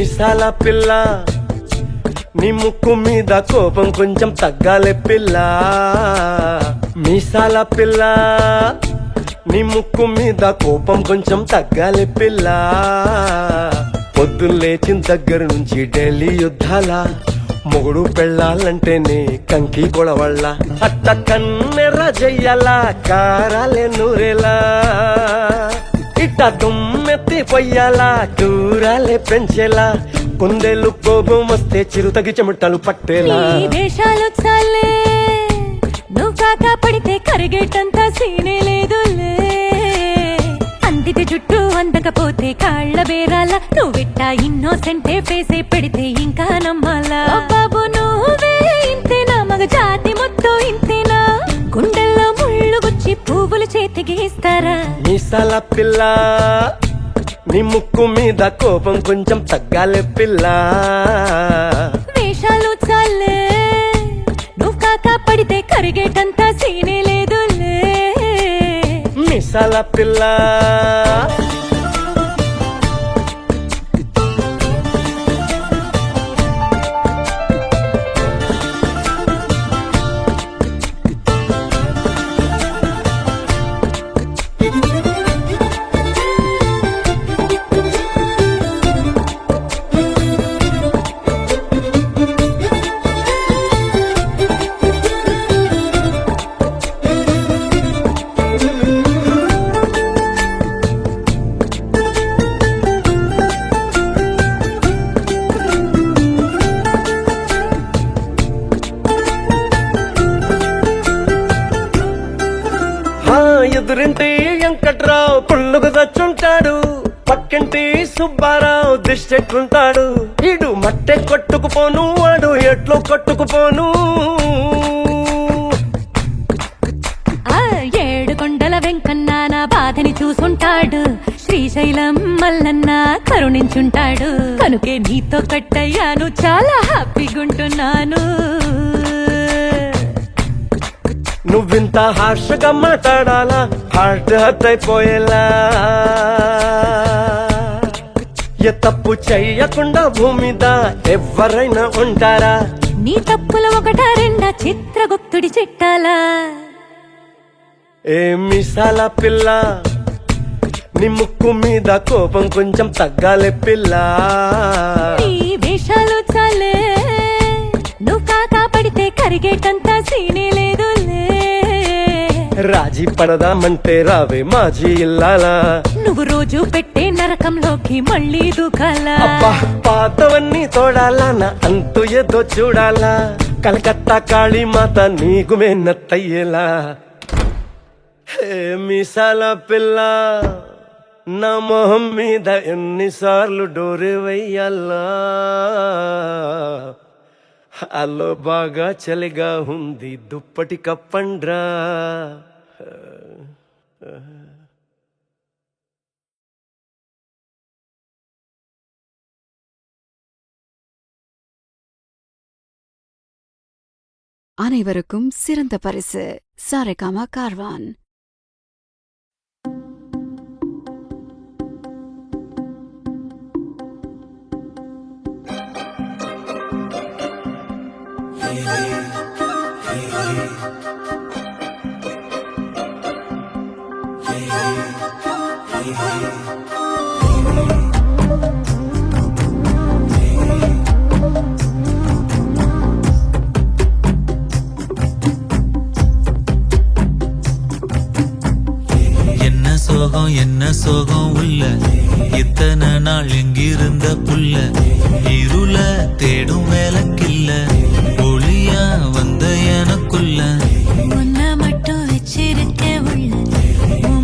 మీసాల పిల్ల నీ ముక్కు మీద కోపం కొంచెం తగ్గాలే పిల్ల. మీసాల పిల్ల నీ ముక్కు మీద కోపం కొంచెం తగ్గాలే పిల్ల. పొద్దున్న లేచిన దగ్గర నుంచి ఢిల్లీ యుద్ధాల మొగుడు పెళ్ళాలంటేనే కంకి గొడవళ్ళ. అట్ట కన్నెర్ర చెయ్యాలా కారాలే నూరేలా, ఇట్ట దుమ్మెత్తి పొయ్యాలా కూరాలే పెంచేలా. కొందేళ్ళు కోపం వస్తే చిరుతగి చెమటలు పట్టేలా. వేషాలు చాలే నువ్వు కాక పడితే కరిగేటంత సీనే లేదులే. అందితే జుట్టు అందకపోతే కాళ్ళ బేరాల. నువ్విట్టా ఇన్నోసెంటే ఫేసే పెడితే ఇంకా నమ్మాలా. బాబు నువ్వే ఇంతేనా, మగ జాతి మొత్తం ఇంతేనా. గుండెల్లో ముళ్ళు గుచ్చి పువ్వులు చేతికి ఇస్తారా. మీసాల పిల్ల నీ ముక్కు మీద కోపం కొంచెం తగ్గాలే పిల్ల. వేషాలు చాలే నువ్వు కాక పడితే కరిగేటంత సీనే లేదులే. మీసాల పిల్ల ఎదురింటి వెంకట్రావు పుల్లుకు దచ్చుంటాడు, పక్కింటి సుబ్బారావు దిష్టెట్లుంటాడు. ఈడు మట్టె కొట్టుకుపోను వాడు ఎట్లో కొట్టుకుపోను. ఏడు కొండల వెంకన్న నా బాధని చూసుంటాడు, శ్రీశైలం మల్లన్న కరుణించుంటాడు. కనుకే నీతో కట్టయ్యాను, చాలా హ్యాపీగుంటున్నాను. నువ్వింత హార్షగా మాట్లాడాలా, హార్ట్ హర్ట్ అయిపోయేలా. ఏ తప్పు చెయ్యకుండా భూమిద ఎవరైనా ఉంటారా. నీ తప్పులు ఒకటా రెండా చిత్రగుప్తుడి చిట్టాలా. ఏ మీసాల పిల్ల నీ ముక్కు మీద కోపం కొంచెం తగ్గాలే పిల్ల. నీ వేషాలు చాలే నువ్వు కాక పడితే కరిగేటంత సీనే లేదులే. రాజీ పడదామంటే రావే మాజీ ఇల్లాలా. నువ్వు రోజు పెట్టే నరకంలోకి మళ్ళీ దూకాలా. అబ్బా పాతవన్నీ తోడాలా, నా అంతు ఏదో చూడాలా. కలకత్తా కాళీమాత నీకు మెన్నత్తయ్యేలా. హే మీసాల పిల్ల నా మొహం మీద ఎన్నిసార్లు డోరే వెయ్యాలా. అల్లో బాగా చలిగా ఉంది దుప్పటి కప్పండ్రా. அனைவருக்கும் சிறந்த பரிசு சாரேகாமா கார்வான். என்ன சோகம் உள்ள இத்தனை நாள் எங்கிருந்த புள்ள. இருள தேடும் வேலைக்கில்ல ஒளியா வந்த எனக்குள்ள. உன்னை மட்டும் வச்சிருக்க உள்ள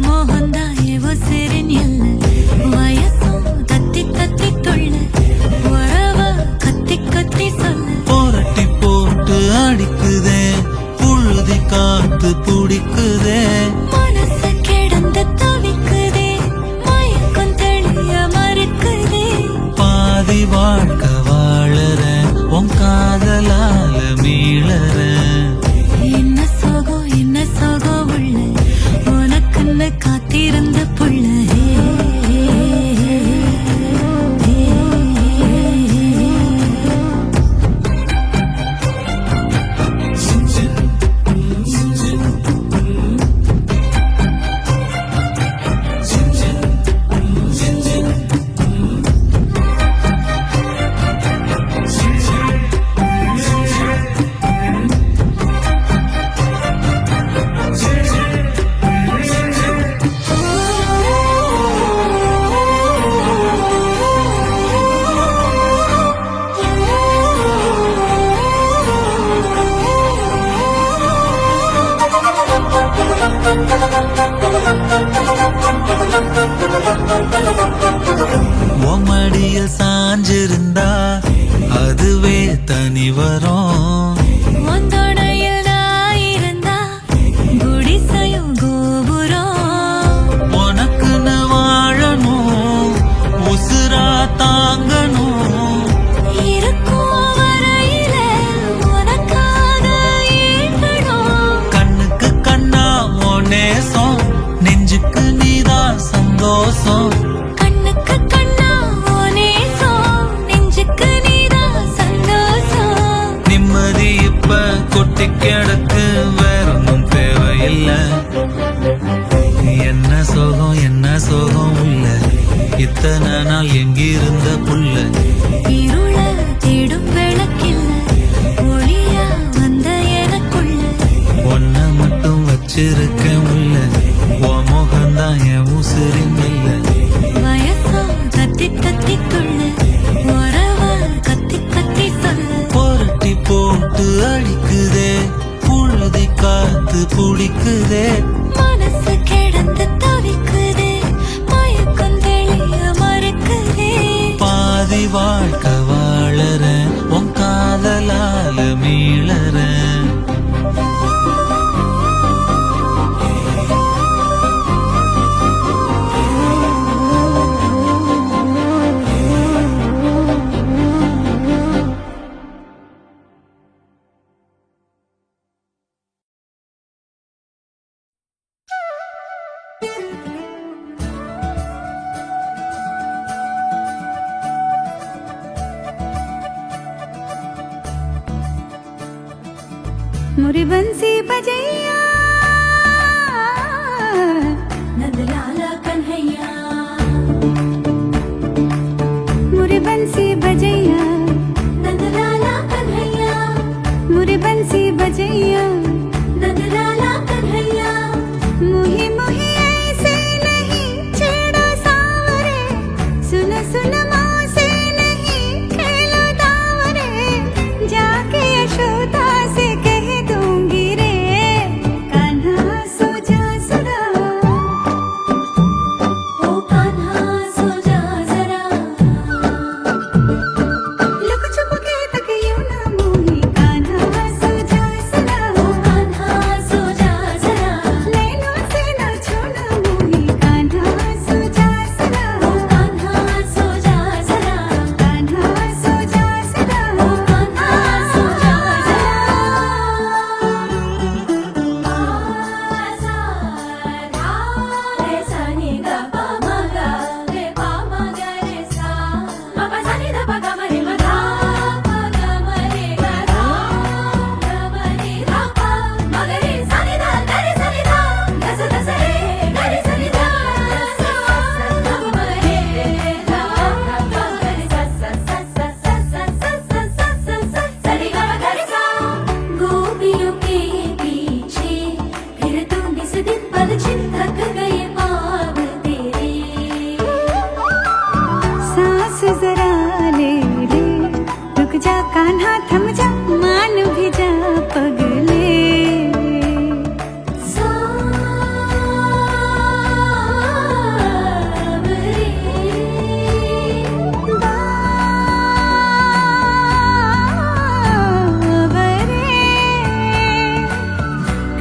மோகந்தான் ஏவோ சிறின் இல்ல. வயசும் தத்தி தத்தி தொள்ள உறவ கத்தி கத்தி சொல்ல. போரட்டி போட்டு அடிக்குதே புழுதி காத்து பிடிக்குதே. மனசு கிடந்து தவிக்குதே மயக்கம் தெளிய மறுக்குதே. பாதி வாழ்க்கை வாழற உன் காதலால மீளற. என்ன சோகம் உள்ள உனக்குன்னு காத்திருந்த புள்ள. உம்மடிய சாஞ்சிருந்தா அதுவே தனி வரும். உந்தோடையில் நான் இருந்தா குடிசையும் கோபுரம். உனக்குன்னு வாழணும், உசுரா தாங்கணும். இருக்கும் வரையில உனக்காக ஏங்கணும். கண்ணுக்கு கண்ணா உன் நேசம், நெஞ்சுக்கு நீதான் சந்தோஷம். கண்ணுக்கு கண்ணா உன் நேசம், நெஞ்சுக்கு நீதான் சந்தோஷம். நிம்மதி இப்ப கொட்டி கிடக்கு, வேறொன்னும் தேவையில்லை. என்ன சோகம் உள்ள, இத்தனை நாள் எங்கிருந்த புள்ள. இருள தேடும் விளக்கில்ல, ஒளியா வந்த எனக்குள்ள. ஒன்ன மட்டும் வச்சிருக்கேன் உள்ள, உன் முகம்தான் என் உசிரின் இல்ல. வயசும் கத்தி கத்திக்குள்ள, உறவ கத்தி கத்தி சொல்ல. புரட்டி போட்டு அடிக்குதே, புழுதி காத்து புடிக்குதே. மனசு கிடந்து தவிக்குதே, மயக்கம் தெளிய மறுக்குதே. பாதி வாழ்க்கை வாழறேன், உன் காதலால மீளறேன். मुरी बंसी बजैया नंदलाला कन्हैया, मुरी बंसी बजैया नंदलाला कन्हैया, मुरी बंसी बजैया नंदलाला कन्हैया. मुही मुही ऐसे नहीं छेड़ो सावरे, सुन सुन मौसे नहीं खेलो दावरे. जाके यशोदा से कह दूंगी रे, कान्हा सो जा सदा. ओ कान्हा सो जा जरा, लुक छुप के तक यूं ना मोही, कान्हा सो जा सदा. ओ कान्हा सो जा जरा, नैनों से ना छूना मोही, कान्हा सो जा सदा. ओ कान्हा सो जा जरा, कान्हा सो जा सदा. ओ कान्हा सो जा जरा. सा धा रे सा नि ग प म ग रे प म ग रे सा, म प सा नि ध प ग म रे म धा प ग म रे ग धा ग म रे धा प म ग रे सा नि ध ग रे सा नि ध ग स ध स रे ग रे सा नि ध सा ध प म रे धा ग प ग रे सा सा सा सा सा सा सा सा सा सा सा सा रे ग म ग रे सा. गोपियों के पीछे फिर तुम इस दिन पल थक गए पाँव तेरे. सांस जरा ले ले, रुक जा कान्हा थम जा, मान भी जा पगले.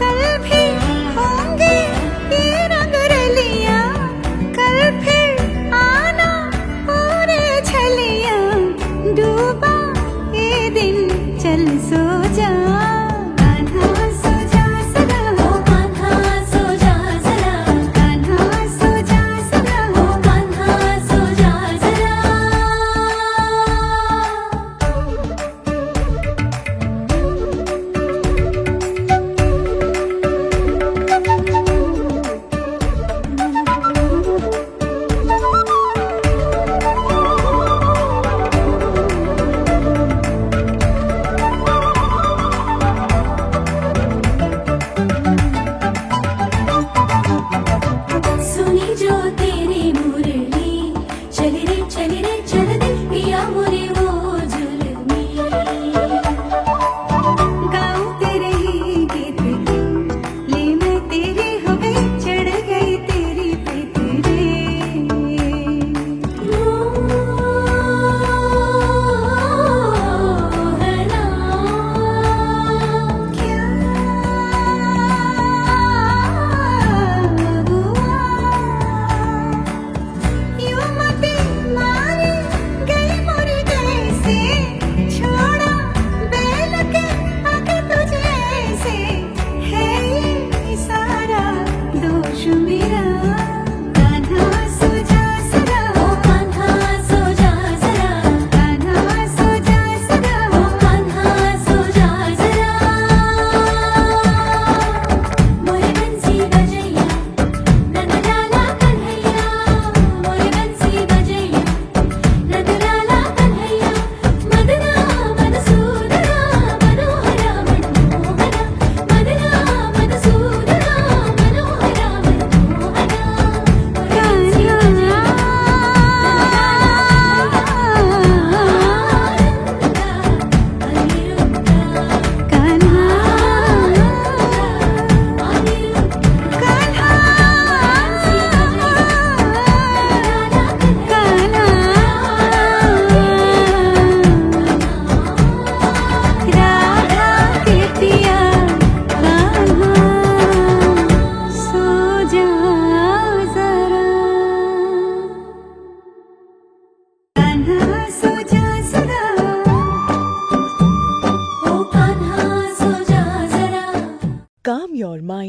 कल भी होंगे ये रंग रलियां, कल फिर आना पूरे छलियां. डूबा ये दिन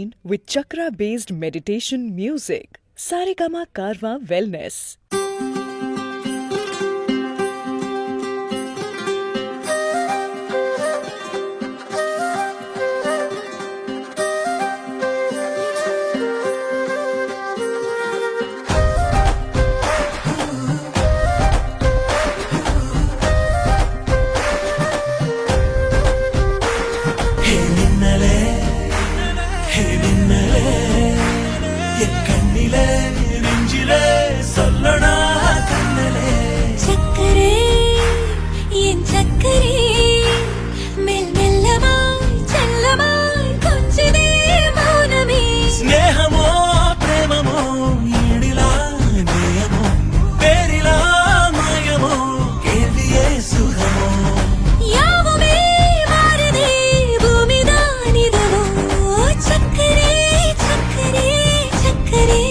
unwind with chakra-based meditation music. Saregama Karwa Wellness. சக்கரே என் சக்கரே மெல் மெல்லமாய் செல்லமாய் கொஞ்சதே மௌனமே స్నేహమో ప్రేమమో ఈడిలా నేయమో పేరిలా మాయమో కేవియే సుఖమో யாவுமே மாறுதே பூமிதானிதவோ சக்கரே சக்கரே சக்கரே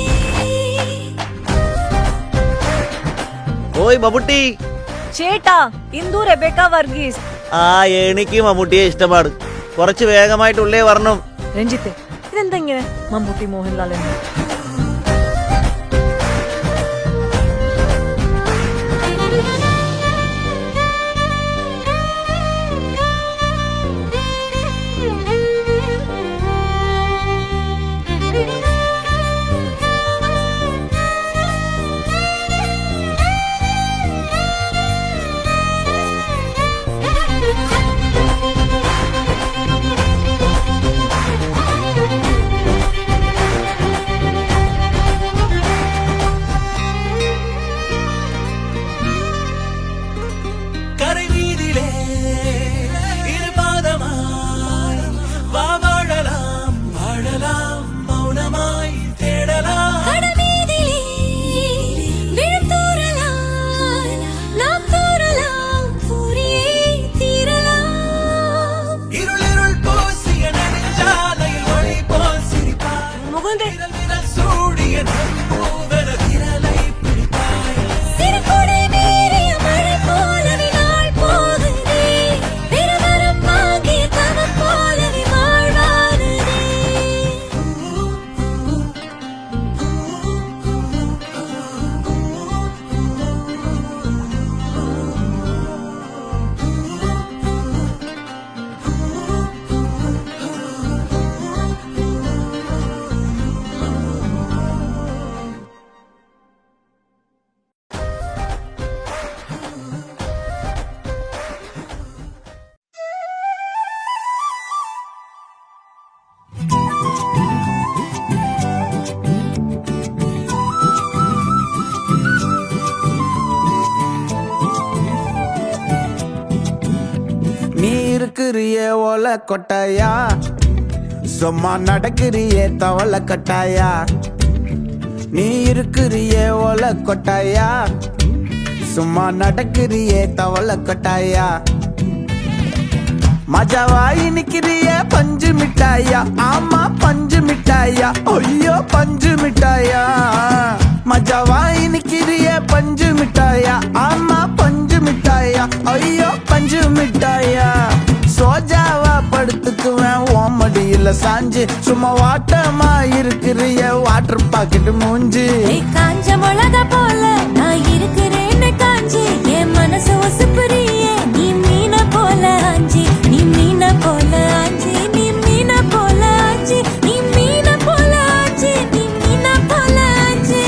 ഓയ് മമ്മൂട്ടി ചേട്ടാ ഇന്ദു റെബേക്ക വർഗീസ് ആ എനിക്ക് മമ്മൂട്ടിയെ ഇഷ്ടമാണ് കുറച്ച് വേഗമായിട്ടുള്ളേ വരണം രഞ്ജിത്തെ ഇതെന്താ ഇങ്ങനെ മമ്മൂട്ടി മോഹൻലാൽ എന്ന് கரை வீதியிலே இரு பாதமாய் வா வாழலாம் வாழலாம் மௌனமாய் தேடலாம் கடமீதிலே விழுத்தூறலாம் நாம் தூறலாம் பூரியே தீரலாம் இருளிருள் பூசிய நெடுஞ்சாலையில் ஒளி போல் சிரிப்பாய் മുകുന്ദേ விரல் சூடிய நம்பூவன விரலை பிடிப்பாய் சிறுகுடை மீறிய மழை போலவே நாள் போகுதே பெருவரம் வாங்கிய தவம் போலவே வாழ்வானதே நீ இருக்கிறிய ஓலை கொட்டாயா சும்மா நடக்கிறிய தவளை கட்டாயா நீ இருக்கிறிய ஓலை கொட்டாயா சும்மா நடக்கிறிய தவளை கட்டாயா மஜாவாய் நிக்கிறிய பஞ்சு மிட்டாயா ஆமா பஞ்சு மிட்டாயா ஐயோ பஞ்சு மிட்டாயா மஜாவாய் நிக்கிறிய பஞ்சு மிட்டாயா ஆமா பஞ்சு மிட்டாயா ஐயோ பஞ்சு மிட்டாயா சோஜாவா படுத்துக்குவேன் ஓமடியில சாஞ்சு சும்மா வாட்டமா இருக்கிறிய வாட்டர் பாக்கெட் மூஞ்சி காஞ்ச மிளகா போல நான் இருக்கிறேன்னு காஞ்சி என் மனசு ஒசுப்புறியே நீ மீன போல ஆஞ்சி நீ மீன போல ஆஞ்சி நீ மீன போல ஆஞ்சி நீ மீன போல ஆஞ்சி நீ மீன போல ஆஞ்சி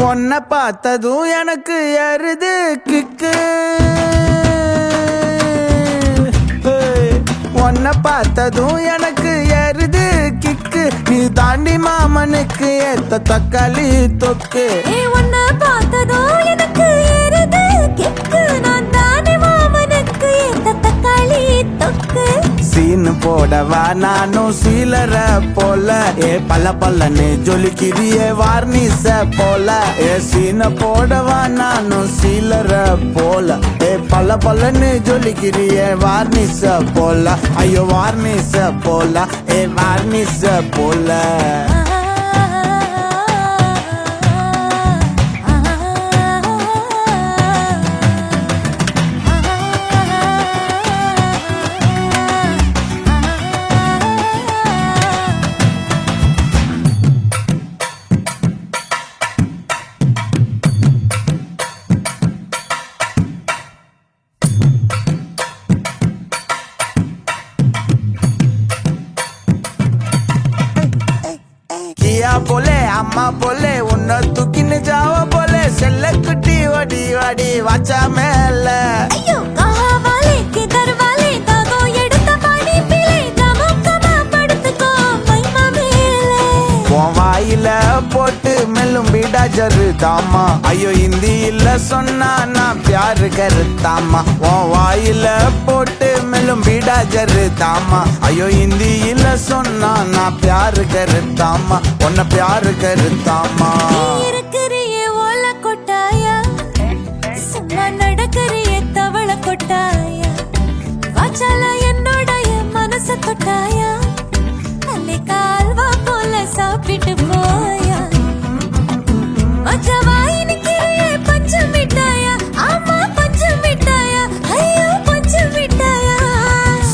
உன்னை பார்த்ததும் எனக்கு எருது கிக்கு உன்னை பார்த்ததும் எனக்கு எருது கிக்கு நீ தாண்டி மாமனுக்கு ஏத்த தக்காளி தொக்கு உன்னை பார்த்ததோ எனக்கு ஏறுது கிக்கு நான் தானே மாமனுக்கு ஏத்த தக்காளி தொக்கு சீனு போடவா நானும் சீலர போல ஏ பல்ல பல்லன்னு ஜொலிக்கிறியே வார்னிச போல ஏ சீன போடவா நானும் சீலர போல ஏ பல்ல பல்லன்னு ஜொலிக்கிறியே வார்னிச போல ஐயோ வார்னிச போல ஏ வார்னிச போல किया बोले अम्मा बोले उन्ना तू किन जाओ बोले सेल्ले कुटी वडी वडी वाचा मेले ஐயோ கஹா வாலே கிதர் வாலே தாகோ எடுத்த பாடி பிளே கமோ கமா படுத்துக்கோ மைமா மேலே உன் வாயில போட்டு மெல்லும் பீடா ஜருதாமா ஐயோ ஹிந்தியில சொன்னா நான் பியாரு கருத்தாமா உன் வாயில போட்டு மெல்லும் பீடா ஜருதாமா ஐயோ ஹிந்தியில சொன்னா நான் பியாரு கருத்தாமா உன்னை பியாரு கருத்தாமா நீ இருக்கிறியே ஓல கொட்டாயா சும்மா நடக்கறியே தவள கொட்டாயா வாச்சால என்னோடைய மனச தொட்டாயா அல்லே கால்வா போல சாப்பிட்டு போயா மச்சவா இனிக்கிறியே பஞ்சு மிட்டாயா ஆமா பஞ்சு மிட்டாயா ஐயோ பஞ்சு மிட்டாயா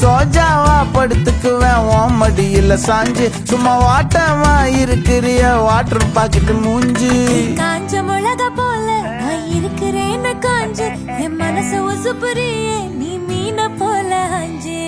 சோஜாவா படுத்துக்குவேன் உன் மடியில சாஞ்சு சும்மா வாட்டமா இருக்கிறிய வாட்டர் பாக்கெட் மூஞ்சி காஞ்ச மிளகா போல நான் இருக்கிறேன்னு காஞ்சு என் மனச உசுப்புறியே நீ மீன போல அஞ்சு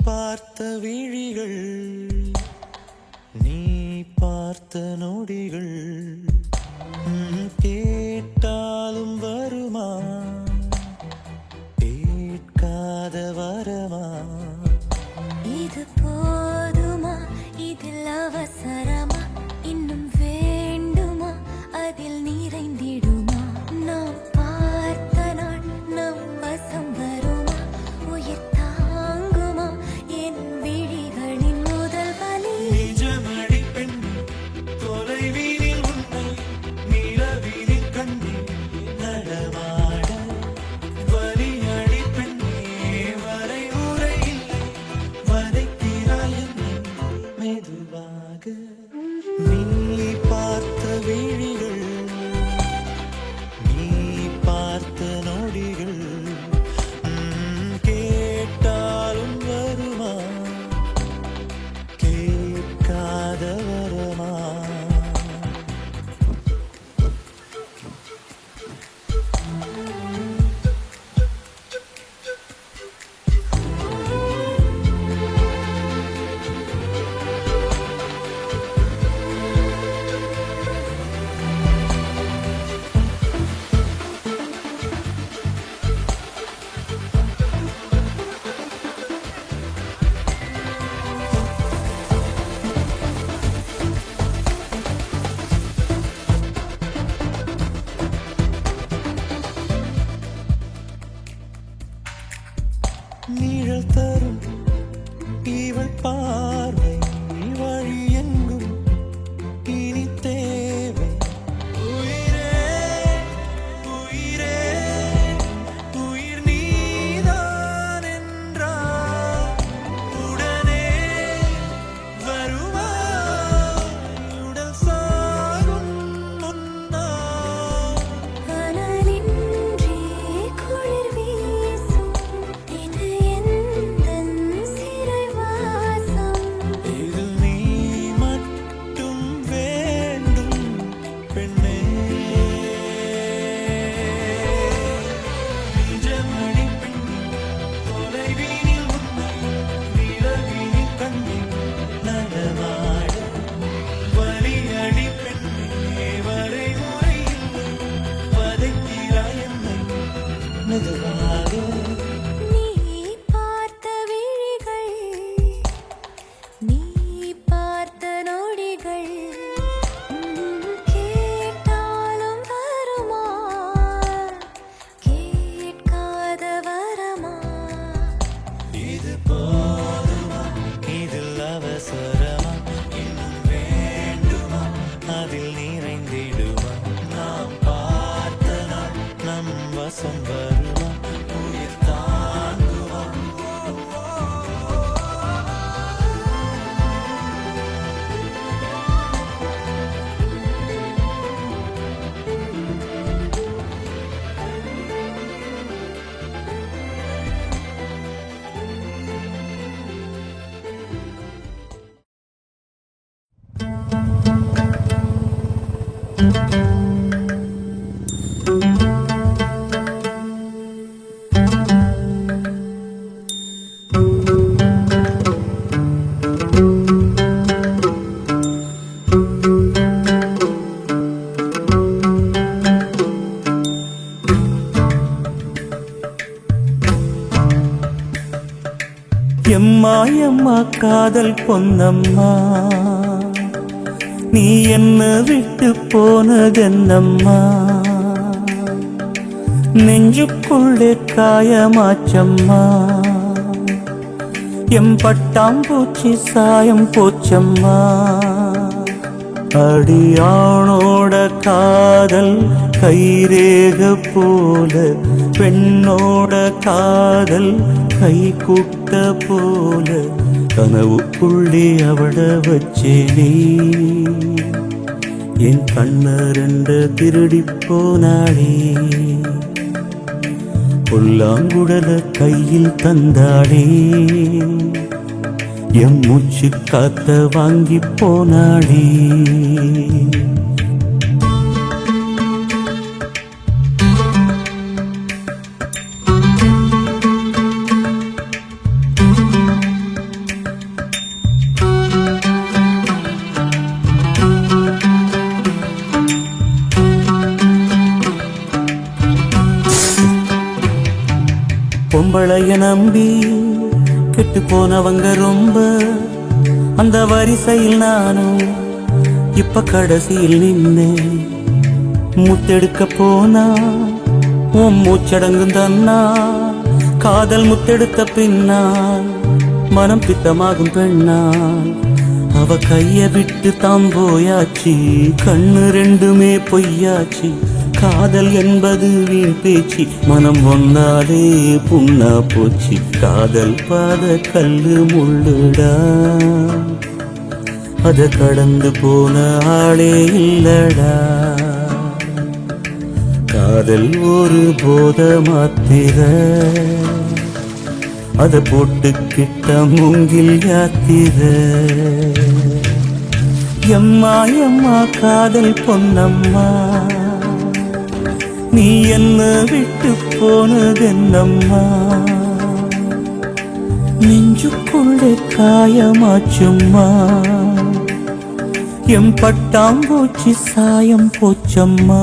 பார்த்த விழிகள் நீ பார்த்த நொடிகள் கேட்டாலும் வருமா கேட்காத வரமா இது போதுமா இதில் அவசரமா இன்னும் வேண்டுமா அதில் நிறைந்திடுமா நாம் பார்த்த நாள் நம் வசம் வருமா உயிர் தாங்குமா என் விழிகளின் முதல் வலி நிஜமடி பெண் தொலைவீனில் உன்னை நிலவீனில் கண்ணே நடமாட வலியடி பெண்ணே வரை உரை இல்லை வதைக்கிறாய் என்னை மெதுவாக நீ பார்த்த விழிகள் நீ பார்த்த நொடிகள் கேட்டாலும் வருமா கேட்காத வரமா அவசரமா இன்னும் வேண்டுமா அதில் நிறைந்திடுமா நாம் பார்த்த நாள் நம் வசம் வருமா உயிர் தாங்குமா எம்மா எம்மா காதல் பொன்னம்மா நீ என்ன விட்டு போனதென்னம்மா நெஞ்சுக்குள்ளே காயமாச்சம்மா எம் பட்டாம்பூச்சி சாயம் போச்சம்மா அடியானோட காதல் கைரேக போல பெண்ணோட காதல் கை கூட்ட போல கனவுக்குள்ளே அவட வச்சேனே என் கண்ணரண்ட திருடி போனாளே புல்லாங்குடல கையில் தந்தாளே எம் மூச்சு காத்த வாங்கி போனாளே பொம்பளைய நம்பி கெட்டு போனவங்க ரொம்ப அந்த வரிசையில் நானும் இப்ப கடைசியில் நின்னே முத்தெடுக்க போனா உன் மூச்சடங்கும் தன்னா காதல் முத்தெடுத்த பின்னால் மனம் பித்தமாகும் பெண்ணால் அவ கைய விட்டு தாம் போயாச்சு கண்ணு ரெண்டுமே பொய்யாச்சு காதல் என்பது வீண் பேச்சு மனம் ஒன்னாலே புண்ணா போச்சு காதல் பாத கல்லு முள்ளுடா அத கடந்து போன ஆளே இல்லடா காதல் ஒரு போத மாத்திர அத போட்டுக்கிட்ட மூங்கில் யாத்திர எம்மா எம்மா காதல் பொன்னம்மா நீ என்ன விட்டு போனதென்னம்மா நெஞ்சுக்குள்ளே காயமாச்சும்மா எம் பட்டாம்பூச்சி சாயம் போச்சம்மா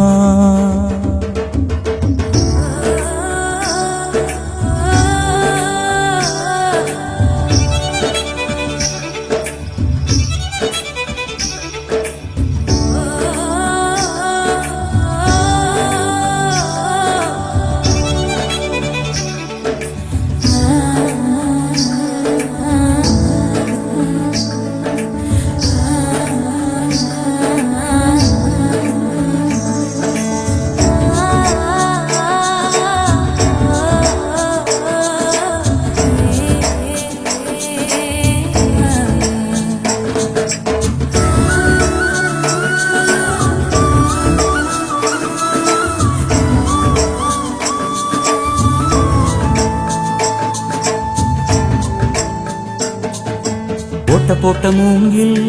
ஓட்ட போட்ட மூங்கில்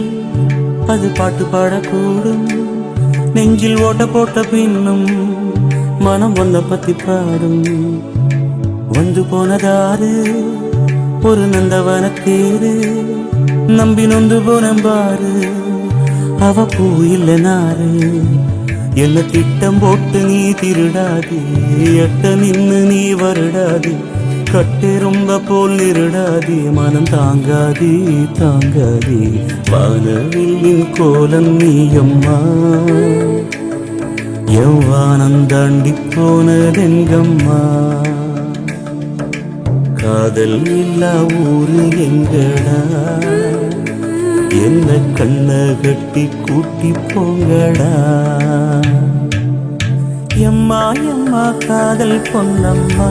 அது பாட்டு பாடக்கூடும் நெஞ்சில் ஓட்ட போட்ட பின்னும் மனம் ஒன்ன பத்தி பாடும் வந்து போனதாரு ஒரு நந்தவன தேரு நம்பி நொந்து போனம்பாரு அவ பூ இல்ல நாரு என்ன திட்டம் போட்டு நீ திருடாது எட்ட நின்னு நீ வருடாது கட்டு ரொம்ப போல் இருடாதே மனம் தாங்காதே தாங்காதே வானவில்லின் கோலம் நீயம்மா எவ்வானம் தாண்டி போனதெங்கம்மா காதல் இல்லா ஊரு எங்கடா என்ன கண்ண கட்டி கூட்டி போங்கடா எம்மா எம்மா காதல் பொன்னம்மா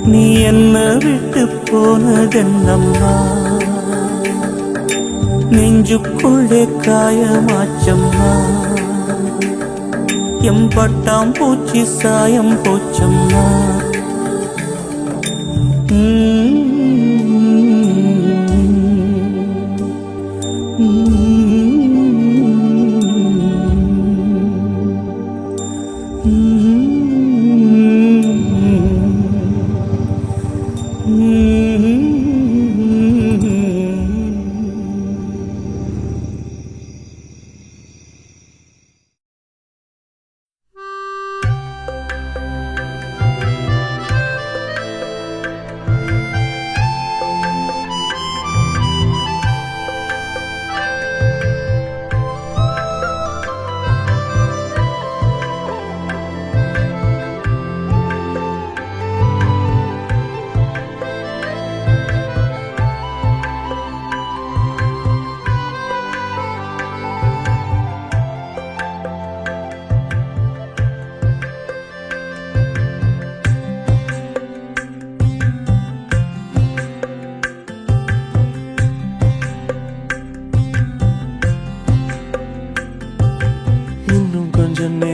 நீ என்ன விட்டு போனதென்னம்மா நெஞ்சுக்குள்ளே காயமாச்சம்மா எம்பட்டாம் பூச்சி சாயம் போச்சம்மா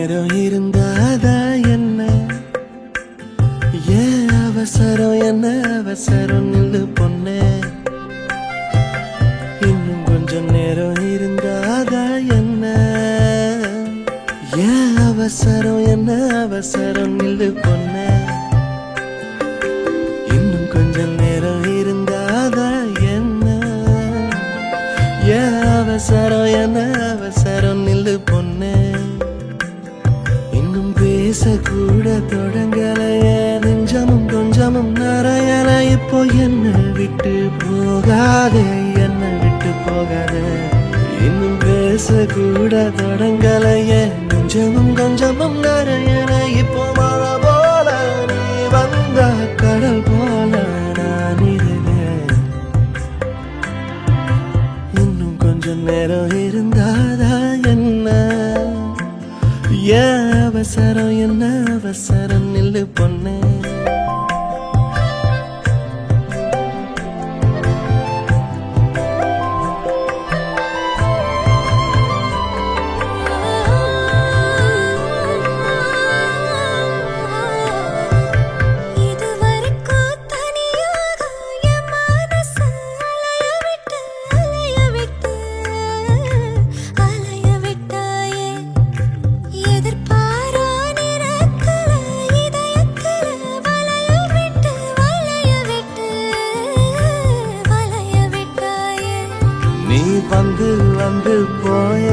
நேரம் இருந்தாதா என்ன ஏன் அவசரம் என்ன அவசரம் நில்லு பொண்ணே இன்னும் கொஞ்சம் நேரம் இருந்தாதா என்ன ஏன் அவசரம் என்ன அவசரம் நில்லு பொண்ணே இன்னும் கொஞ்சம் நேரம் இருந்தாதா என்ன ஏன் அவசரம் என்ன அவசரம் நில்லு பொண்ணே பேசக்கூட தொடங்கலையே நெஞ்சமும் கொஞ்சமும் நிறையல இப்போ என்ன விட்டு போகாதே என்ன விட்டு போகாதே இன்னும் பேசக்கூட தொடங்கலையே நெஞ்சமும் கொஞ்சமும் நிறையல இப்போ மழை போல நீ வந்த கடல் போல நான் இருந்தேன் இன்னும் கொஞ்சம் நேரம் இருந்தாதா என்ன ஏன் அவசரம் என்ன அவசரம் நில்லு பொண்ணே வந்து வந்து போய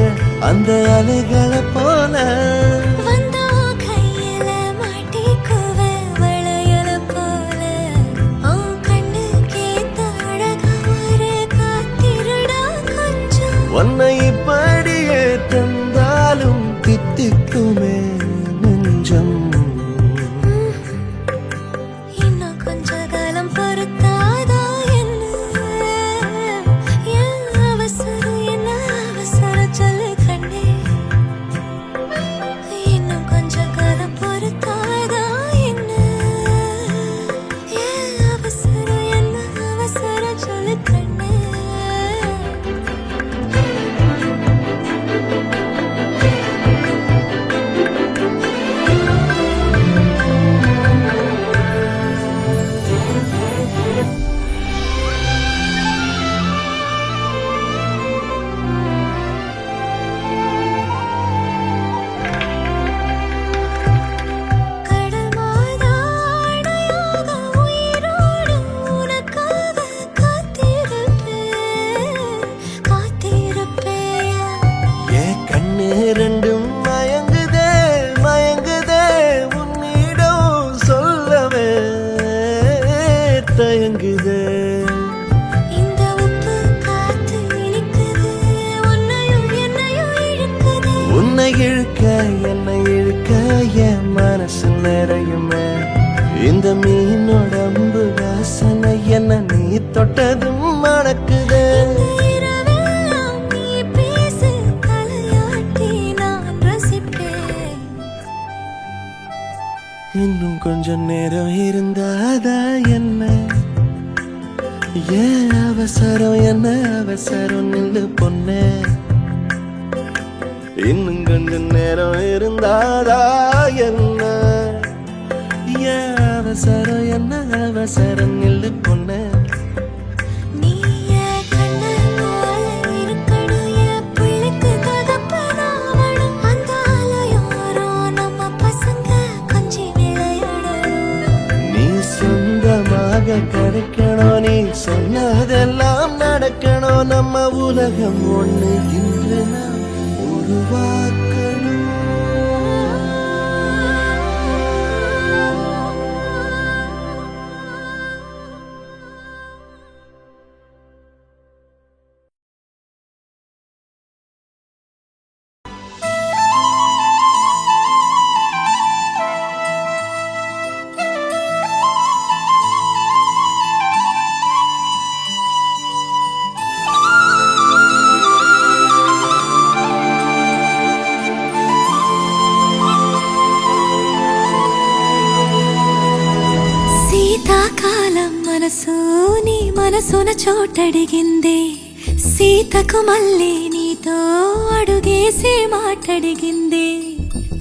அந்த அலைகளை போல கையில மாட்டிக்குவ வளையல போல கண்ணு கேத்த அழகா ஒரு காத்திருடா கொஞ்சம் உன்னை இப்படியே தந்தாலும் தித்திக்குமே நெஞ்சம் இன்னும் கொஞ்ச காலம் பொறுத்தாதா ரெண்டும் மயங்குதே மயங்குதே உன்னிடம் சொல்லவே தயங்குதே இந்த உப்பு காத்து இனிக்குது உன்னையும் என்னையும் இழுக்குது உன்னை இழுக்க என்னை இழுக்க என் மனசு நிறையுமே இந்த மீனோட அம்பு வாசனை என்ன நீ தொட்டதும் மணக்குதே கொஞ்சம் நேரம் இருந்தாதா என்ன ஏன் அவசரம் என்ன அவசரம் நில்லு பொண்ணே இன்னும் கொஞ்சம் நேரம் இருந்தாதா என்ன ஏன் அவசரம் என்ன அவசரம் நில்லு பொண்ணே கிடைக்கணும் நீ சொன்னதெல்லாம் நடக்கணும் நம்ம உலகம் ஒண்ணு இன்று நாம் உருவாக்கணும் నీ మనసున చోటడిగిందే సీతకు మళ్ళీ నీతో అడుగేసి మాటడిగిందే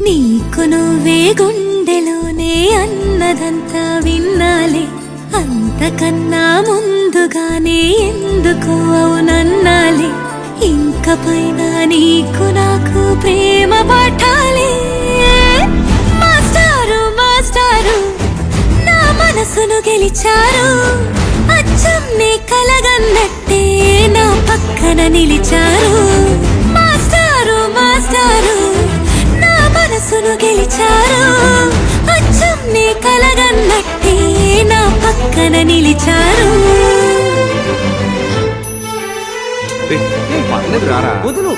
నీకు నువ్వే గుండెలోనే అన్నదంతా విన్నాలే అంతకన్నా ముందుగానే ఎందుకు అవునన్నాలే ఇంక పైన నీకు నాకు ప్రేమ పాఠాలే మాస్టారు మాస్టారు నా మనసును గెలిచారు అచ్చం నే కలగన్నట్టే నా పక్కన నిలిచారు మాస్టారు మాస్టారు నా మనసును గెలిచారు అచ్చం నే కలగన్నట్టే నా పక్కన నిలిచారు వదులు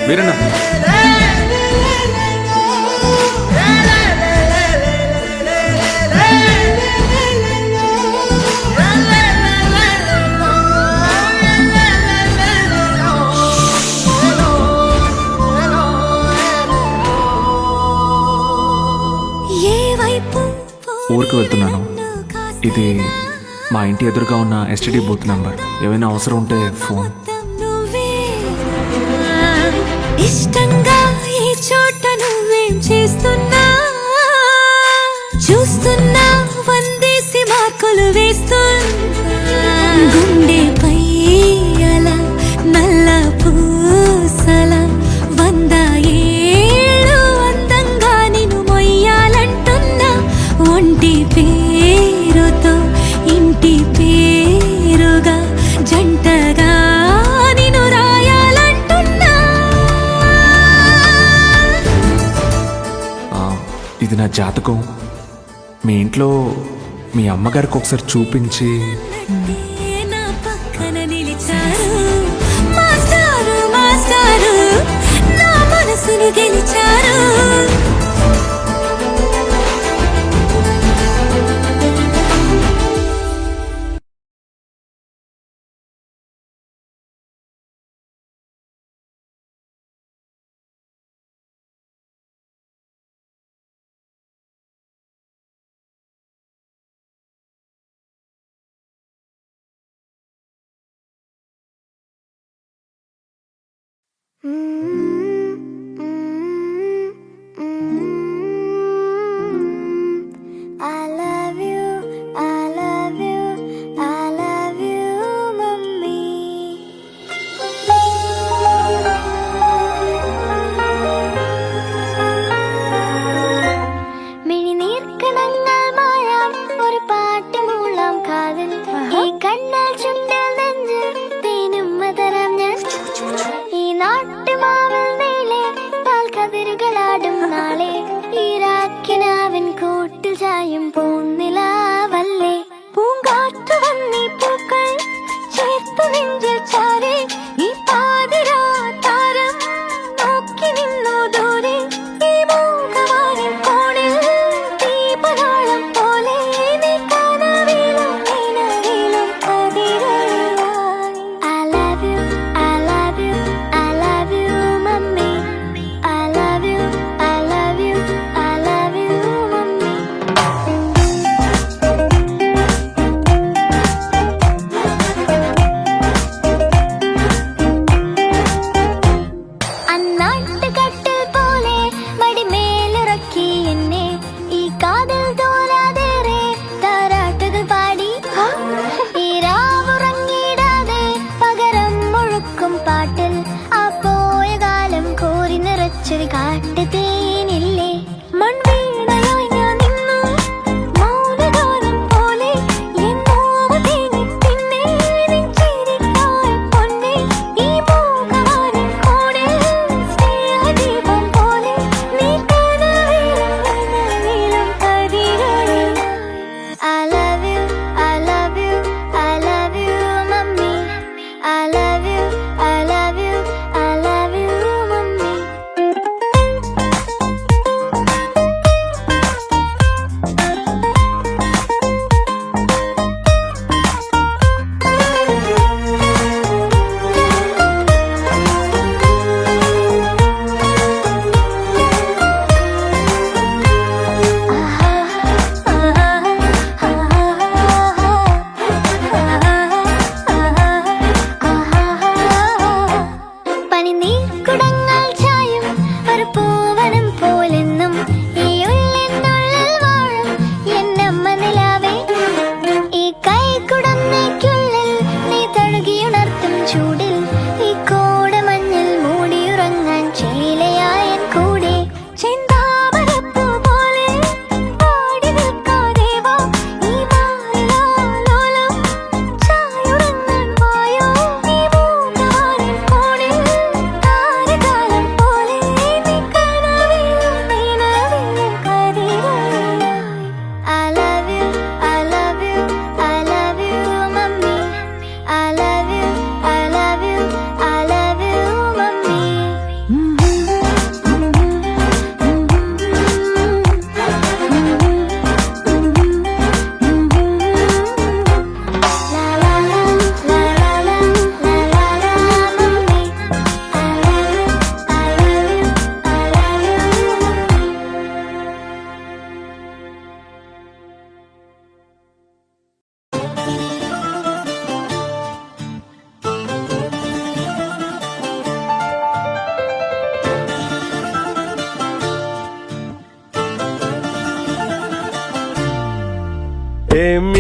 వీరన్న ఊరికి వెళ్తున్నాను. ఇది మా ఇంటి ఎదురుగా ఉన్న ఎస్టీడీ బూత్ నంబర్. ఏమైనా అవసరం ఉంటే ఫోన్. ఇష్టంగా ఈ చోట నువ్వేం చేస్తున్నా చూస్తున్నా వందేసి మార్కులు వేస్తున్నా గుండెపై అలా నల్ల పూసల 100 ఏళ్ళు అందంగా నిన్ను మొయ్యాలంటున్నా ఒంటి పేరుతో ఇంటి పేరుగా జంటగా నిన్ను రాయాలంటున్నా ఇది నా జాతకం. మీ ఇంట్లో మీ అమ్మగారికి ఒకసారి చూపించి నా పక్కన నిలిచారు మాస్టారు మాస్టారు నా మనసును గెలిచారు I love you, I love you, I love you, mummy. മിഴിനീർക്കണങ്ങൾ മായാം ഒരു പാട്ട് മൂളാം കാതിൽ ഈ കണ്ണൽ ചുണ്ടിൽ നെഞ്ചിൽ തേനും മതരാം ഞാൻ ഈ നാട്ടുമാവിൽ നീളെ പാൽക്കതിരുകളാടും നാളെ ഈ രാക്കിനാവിൻ കൂട്ടിൽ ചായും പൂന്നിലാവല്ലേ പൂങ്കാറ്റു വന്നീ പൂക്കൾ ചേർത്തു നെഞ്ചിൽ ചാരെ ഈ പാതിരാ താരം നോക്കി നിന്നു ദൂരെ ഈ മൂകവാനിൽ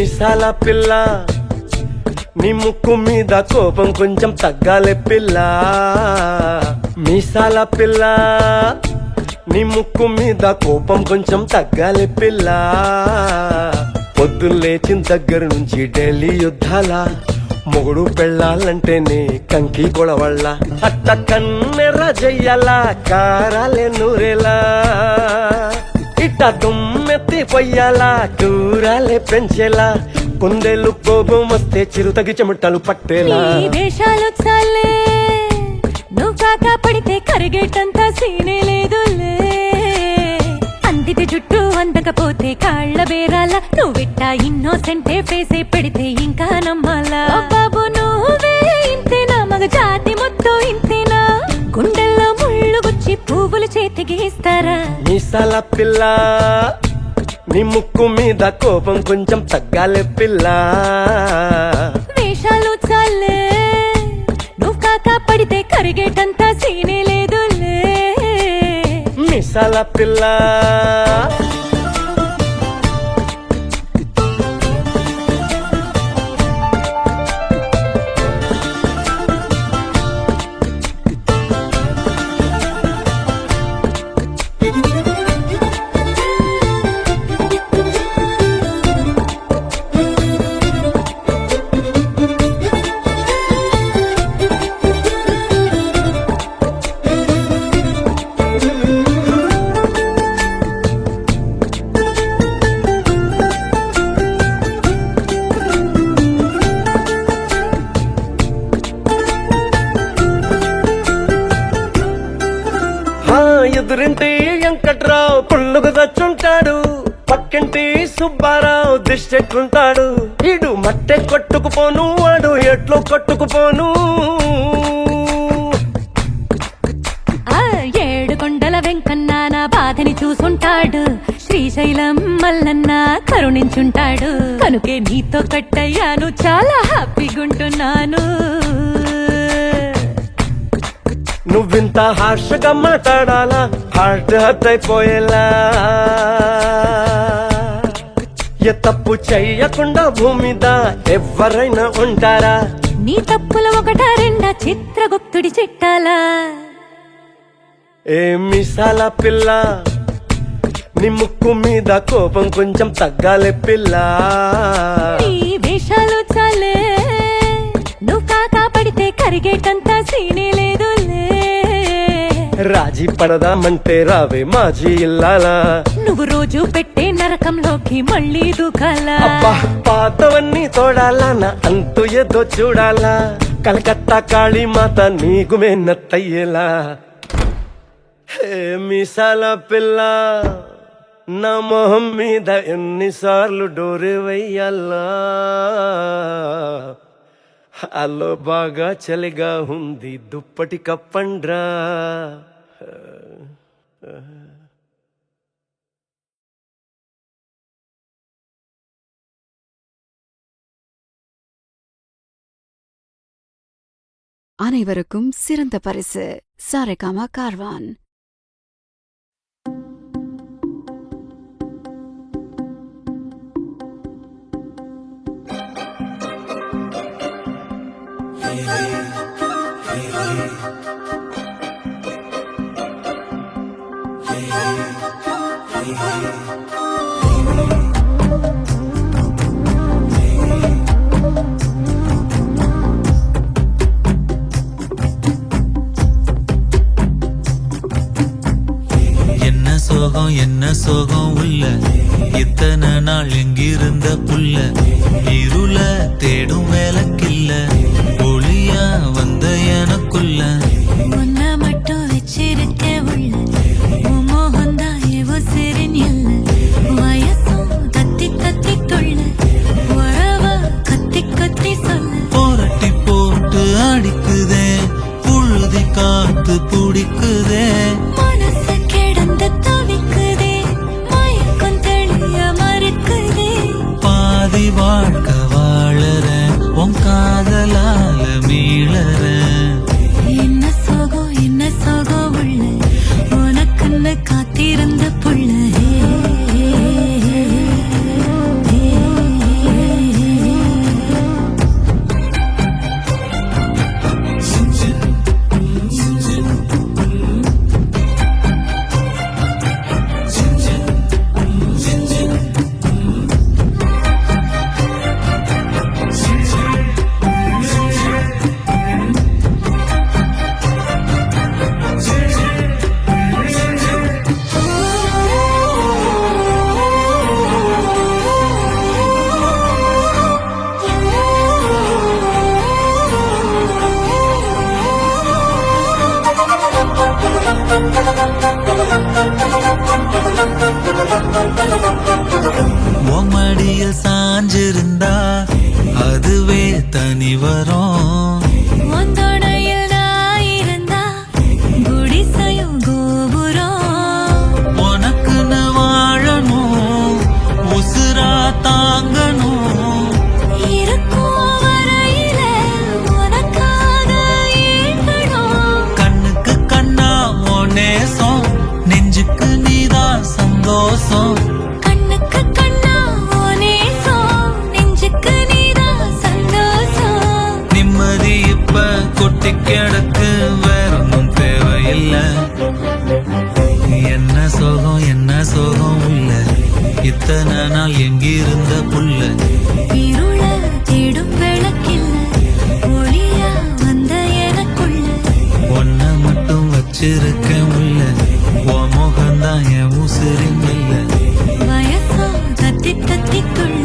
మీసాల పిల్ల నీ ముక్కు మీద కోపం కొంచెం తగ్గాలి పిల్ల మీసాల పిల్ల నీ ముక్కు మీద కోపం కొంచెం తగ్గాలి పిల్ల పొద్దున్న లేచిన దగ్గర నుంచి ఢిల్లీ యుద్ధాల మొగుడు పెళ్ళాలంటేనే కంకి కొడవళ్ళ అట్ట కన్నెర్ర చెయ్యాల కారాలే నూరేలా ఇట్ట దుమ్మెత్తి పొయ్యాలా కూరాలే పెంచేలా కొందేళ్ళు కోపం వస్తే చిరుతగి చెమటలు పట్టేలా నీ వేషాలు చాలే నువ్వు కాక పడితే కరిగేటంత సీనే లేదులే అందితే జుట్టు అందకపోతే కాళ్ళ బేరాల నువ్విట్ట ఇన్నోసెంటే ఫేసే పెడితే ఇంకా నమ్మాలా బాబు నువ్వే ఇంతేనా మగ జాతి మొత్తం ఇంతేనా గుండెల్లో ముళ్ళు గుచ్చి పువ్వులు చేతికి ఇస్తారా మీసాల పిల్ల నీ ముక్కు మీద కోపం కొంచెం తగ్గాలి పిల్ల వేషాలు చాలే నువ్వు కాక పడితే కరిగేటంత సీనే లేదులే మీసాల పిల్ల ఎదురింటి వెంకట్రావు పుల్లుకు దచ్చుంటాడు పక్కింటి సుబ్బారావు దిష్టెట్లుంటాడు ఈడు మట్టె కొట్టుకుపోను వాడు ఎట్లో కొట్టుకుపోను ఏడు కొండల వెంకన్న నా బాధని చూసుంటాడు శ్రీశైలం మల్లన్న కరుణించుంటాడు కనుకే నీతో కట్టయ్యాను చాలా హ్యాపీగుంటున్నాను నువ్వింత హార్షగా మాట్లాడాలా హార్ట్ హర్ట్ అయిపోయేలా ఏ తప్పు చెయ్యకుండా భూమిద ఎవరైనా ఉంటారా నీ తప్పుల ఒకటా రెండా చిత్రగుప్తుడి చిట్టాలా ఏ మీసాల పిల్ల నీ ముక్కు మీద కోపం కొంచెం తగ్గాలి పిల్ల నీ వేషాలు చాలే నువ్వు కాక పడితే కరిగేటంత సీనే లేదులే రాజీ పడదామంటే రావే మాజీ ఇల్లాలా నువ్వు రోజు పెట్టే నరకంలోకి మళ్ళీ దూకాలా అబ్బా పాతవన్నీ తోడాలా నా అంతు ఏదో చూడాలా కలకత్తా కాళీమాత నీకు మెన్నత్తయ్యేలా హే మీసాల పిల్ల నా మొహం మీద ఎన్నిసార్లు డోరే వెయ్యాలా అల్లో బాగా చలిగా ఉంది దుప్పటి కప్పండ్రా அனைவருக்கும் சிறந்த பரிசு சாரேகாமா கார்வான். என்ன சோகம் உள்ள இத்தனை நாள் எங்கிருந்த புள்ள இருள தேடும் வேலைக்கில்ல ஒளியா வந்த எனக்குள்ள உன்னை மட்டும் வச்சிருக்க உள்ள உன் மோகந்தான் ஏவோ சிறிஞல்ல வயசும் கத்தி கத்தி தொள்ள உறவ கத்தி கத்தி சொல்ல போரட்டி போட்டு அடிக்குதே புழுதி காத்து பிடிக்குதே மனசு கிடந்து தவிக்குதே மயக்கம் தெளிய மறுக்குதே பாதி வாழ்க்கை வாழற உன் காதலால மீளற என்ன சோகம் உள்ள உனக்குன்னு காத்திருந்த புள்ள மடியில் சாஞ்சிருந்தா அதுவே தனி வரும். ஒந்தோடையில் நான் இருந்தா குடிசையும் கோபுரம். உனக்குன்னு வாழணும், உசுரா தாங்கணும். இருக்கும் வரையில உனக்காக ஏங்கணும். கண்ணுக்கு கண்ணா உன் நேசம், நெஞ்சுக்கு நீதான் சந்தோஷம். கண்ணுக்கு கண்ணா உன் நேசம், நெஞ்சுக்கு நீதான் சந்தோஷம். நிம்மதி இப்ப கொட்டி கிடக்கு, வேறொன்னும் தேவையில்லை. என்ன சோகம் உள்ள, இத்தனை நாள் எங்கிருந்த புள்ள. இருள தேடும் விளக்கில்ல, ஒளியா வந்த எனக்குள்ள. ஒன்ன மட்டும் வச்சிருக்கேன் உள்ள, உன் முகம்தான் என் உசிரின் இல்ல. வயசோ தத்தி தத்திக்குள்ள,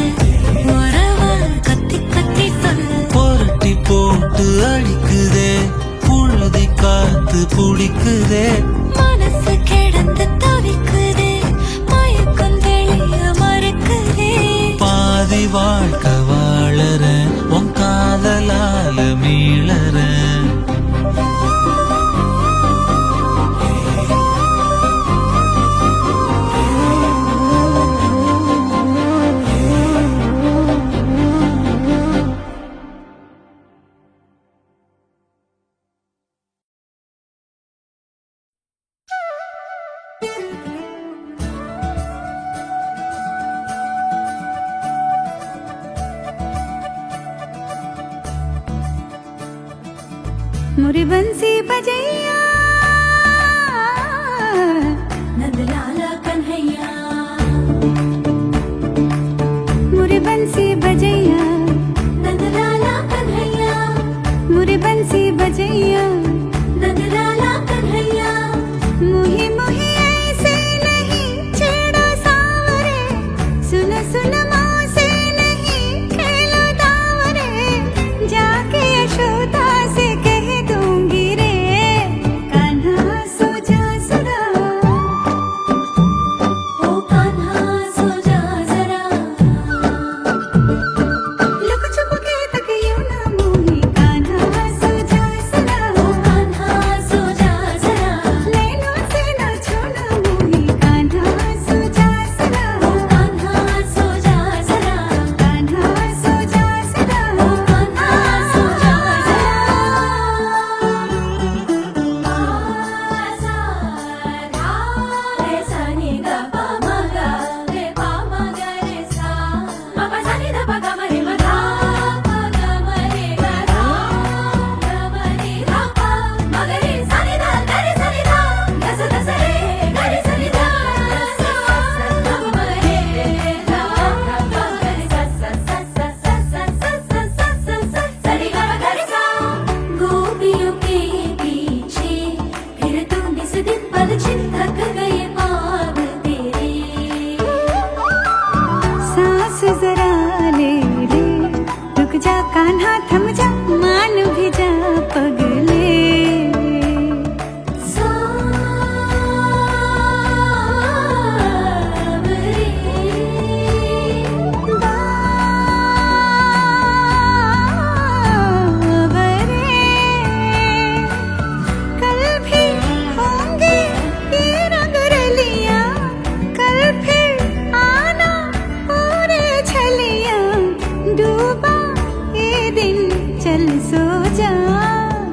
உறவ கத்தி கத்தி சொல்ல. புரட்டி போட்டு அடிக்குதே, புழுதி காத்து புடிக்குதே. மனசு கிடந்து தவிக்குதே, மயக்கம் தெளிய மறுக்குதே. பாதி வாழ்க்கை வாழறேன், உன் காதலால மீளறேன். मुरी बंसी बजैया नंदलाला कन्हैया, मुरी बंसी बजैया नंदलाला कन्हैया, मुरी बंसी बजैया नंदलाला कन्हैया. मुही मुही ऐसे नहीं छेड़ो सावरे, सुन सुन मौसे नहीं खेलो दावरे. जाके यशोदा से कह दूंगी रे, कान्हा सो जा सदा. ओ कान्हा सो जा जरा, लुक छुप के तकियो ना मोही, कान्हा सो जा सदा. ओ कान्हा सो जा जरा, नैनों से ना छोड़ो मोही, कान्हा सो जा सदा. ओ कान्हा सो जा जरा, कान्हा सो जा सदा. ओ कान्हा सो जा जरा. सा धा रे सा नि ग प म ग रे प म ग रे सा. म प सा नि ध प ग म रे म धा प ग म रे ग धा ग म रे धा प म ग रे सा नि ध ग रे सा नि ध ग स ध स रे ग रे सा नि ध सा ग म रे धा ग प ग रे सा सा सा सा सा सा सा सा सा सा सा सा रे ग म ग रे सा. गोपियों के पीछे फिर तुम इस दिन पल चिंतक गए पाग तेरे. सांस जरा ले ले, रुक जा कान्हा थम जा, मान भी जा पगले. कल भी होंगे ये रंग रलियां, कल फिर आना पूरे छलियां. डूबा ये दिन चल सो जा,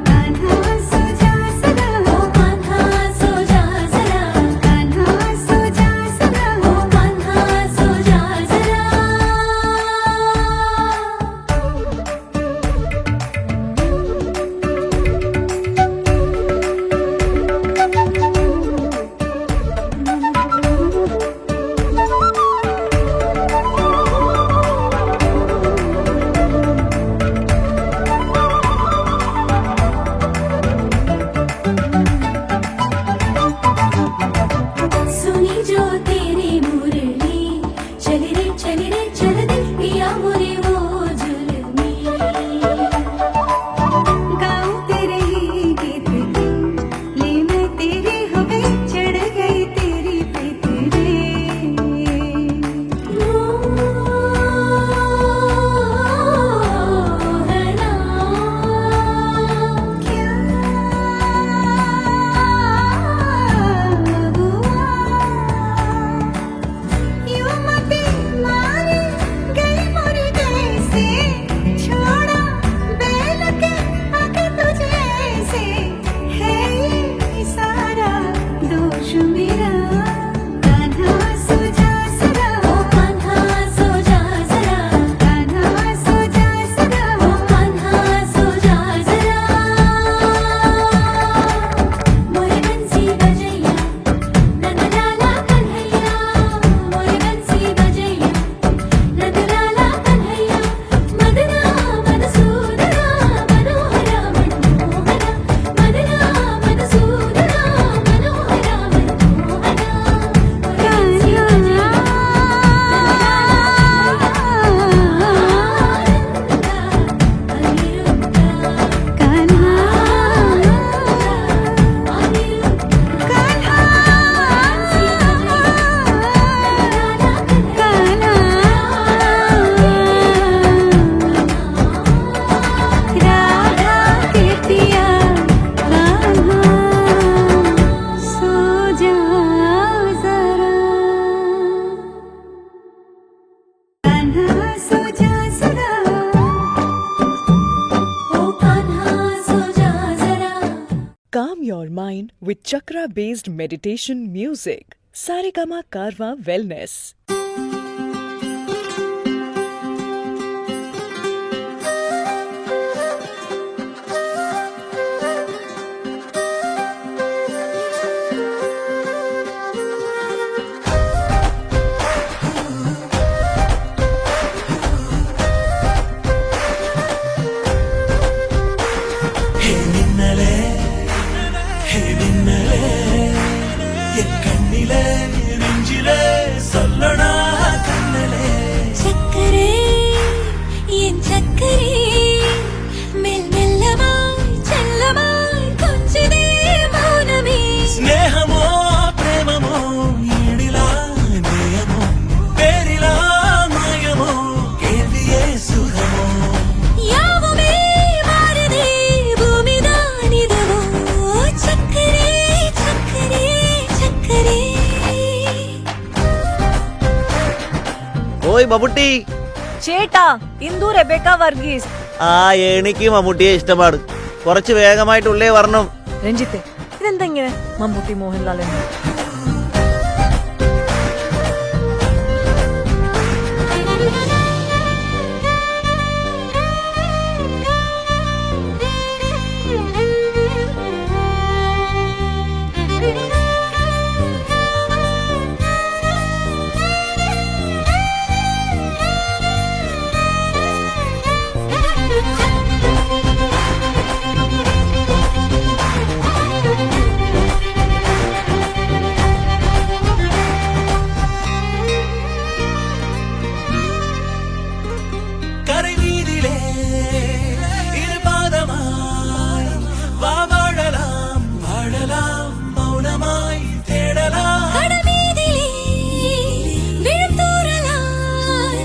कान्हा सो जा सदा. ओ कान्हा सो जा जरा, कान्हा सो जा सदा. ओ कान्हा सो जा जरा. your mind with chakra based meditation music. Saregama Karwa Wellness. சக்கரே என் சக்கரே மெல் மெல்லமாய் செல்லமாய் கொஞ்சதே மௌனமே స్నేహమో ప్రేమమో ఈడిలా నేయమో పేరిలా మాయమో కేవియే సుఖమో யாவுமே மாறுதே பூமிதானிதவோ சக்கரே சக்கரே சக்கரே ഓയ് മമ്മൂട്ടി. ചേട്ടാ ഇന്ദു റെബേക്ക വർഗീസ്. എനിക്ക് മമ്മൂട്ടിയെ ഇഷ്ടമാണ്. കുറച്ച് വേഗമായിട്ടുള്ളേ വരണം. രഞ്ജിത്തെ ഇതെന്താ ഇങ്ങനെ മമ്മൂട്ടി മോഹൻലാൽ എന്ന് கரை வீதியிலே இருபாதமாய் வா வாழலாம் வாழலாம் மௌனமாய் தேடலாம் கடமீதிலே விழுத்தூறலாம்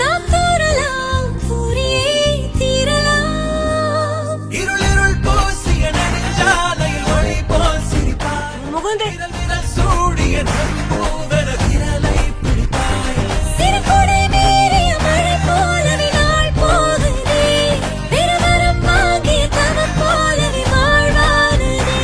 நாம் தூறலாம் பூரியே தீரலாம் இருளிருள் பூசிய நெடுஞ்சாலையில் ஒளி போல் சிரிப்பாய் മുകുന്ദേ விரல் சூடிய நம்பூவர விரலை பிடிப்பாய் சிறுகுடை மீறிய மழை போலவே நாள் போகுதே பெருவரம் வாங்கிய தவம் போலவே வாழ்வானதே